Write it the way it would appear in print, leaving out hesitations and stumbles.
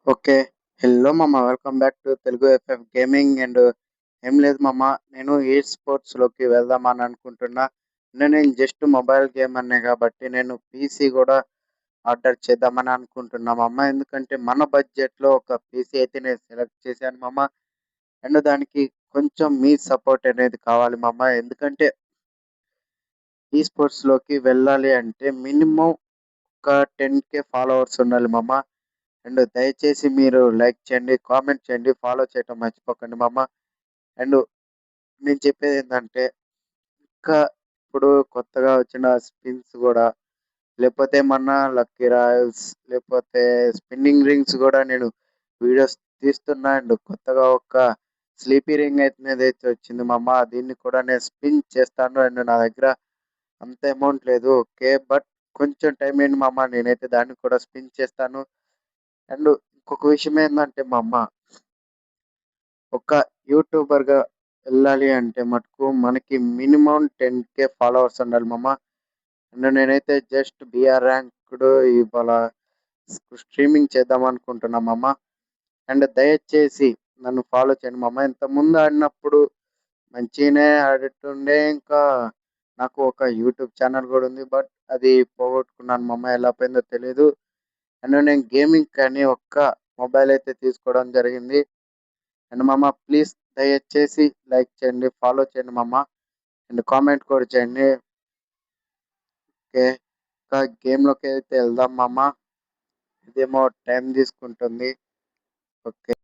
Okay. Hello మామ. Welcome back to Telugu FF gaming ఏం లేదు మామ. నేను ఈ స్పోర్ట్స్‌లోకి వెళ్దామని అనుకుంటున్నా. నేను జస్ట్ మొబైల్ గేమర్‌నే కాబట్టి నేను పీసీ గూడా ఆర్డర్ చేద్దామని అనుకుంటున్నా మామ. ఎందుకంటే మన బడ్జెట్‌లో ఒక పీసీ అయితే నేను సెలెక్ట్ చేశాను మామ. దానికి కొంచెం మీ సపోర్ట్ అనేది కావాలి మామ. ఎందుకంటే ఈ స్పోర్ట్స్‌లోకి వెళ్ళాలి అంటే మినిమమ్ ఒక 10,000 ఫాలోవర్స్ ఉండాలి మామ. దయచేసి మీరు లైక్ చేయండి, కామెంట్ చేయండి, ఫాలో చేయటం మర్చిపోకండి మామ. అండ్ నేను చెప్పేదేంటంటే, ఇంకా ఇప్పుడు కొత్తగా వచ్చిన స్పిన్స్ గూడా, లేపోతే ఏమన్నా లక్కీ రాయల్స్, లేపోతే స్పిన్నింగ్ రింగ్స్ గూడా నేను వీడియోస్ తీస్తున్నా. కొత్తగా ఒక స్లీపీ రింగ్ అనేదైతే వచ్చింది మామ. దీన్ని కూడా నేను స్పిన్ చేస్తాను. నా దగ్గర అంత అమౌంట్ లేదు. ఓకే. బట్ కొంచెం టైం ఇయ్యండి మామ. నేనైతే దాన్ని కూడా స్పిన్ చేస్తాను. ఇంకొక విషయం ఏందంటే మామ, ఒక యూట్యూబర్‌గా ఎళ్ళాలి అంటే మటుకు మనకి మినిమమ్ 10,000 ఫాలోవర్స్ ఉండాలి మామ. నేనైతే జస్ట్ బీఆర్ ర్యాంక్డ్ ఇవాళ స్ట్రీమింగ్ చేద్దాం అనుకుంటున్నా మామ. దయచేసి నన్ను ఫాలో చేయండి మామ. ఇంతకుముందు ఆడినప్పుడు మంచిగానే ఆడుతుండే. ఇంకా నాకు ఒక యూట్యూబ్ ఛానెల్ గూడా ఉంది. బట్ అది పోగొట్టుకున్నాను మామ. ఎలా పోయిందో తెలీదు. నేను గేమింగ్ కానీ ఒక్క మొబైల్ అయితే తీసుకోవడం జరిగింది. మామ ప్లీజ్ దయచేసి లైక్ చేయండి, ఫాలో చేయండి మామ. కామెంట్ కూడా చేయండి. ఓకే. ఇంకా గేమ్‌లోకి అయితే వెళ్దాం మామ. ఇదేమో టైం తీసుకుంటుంది. ఓకే.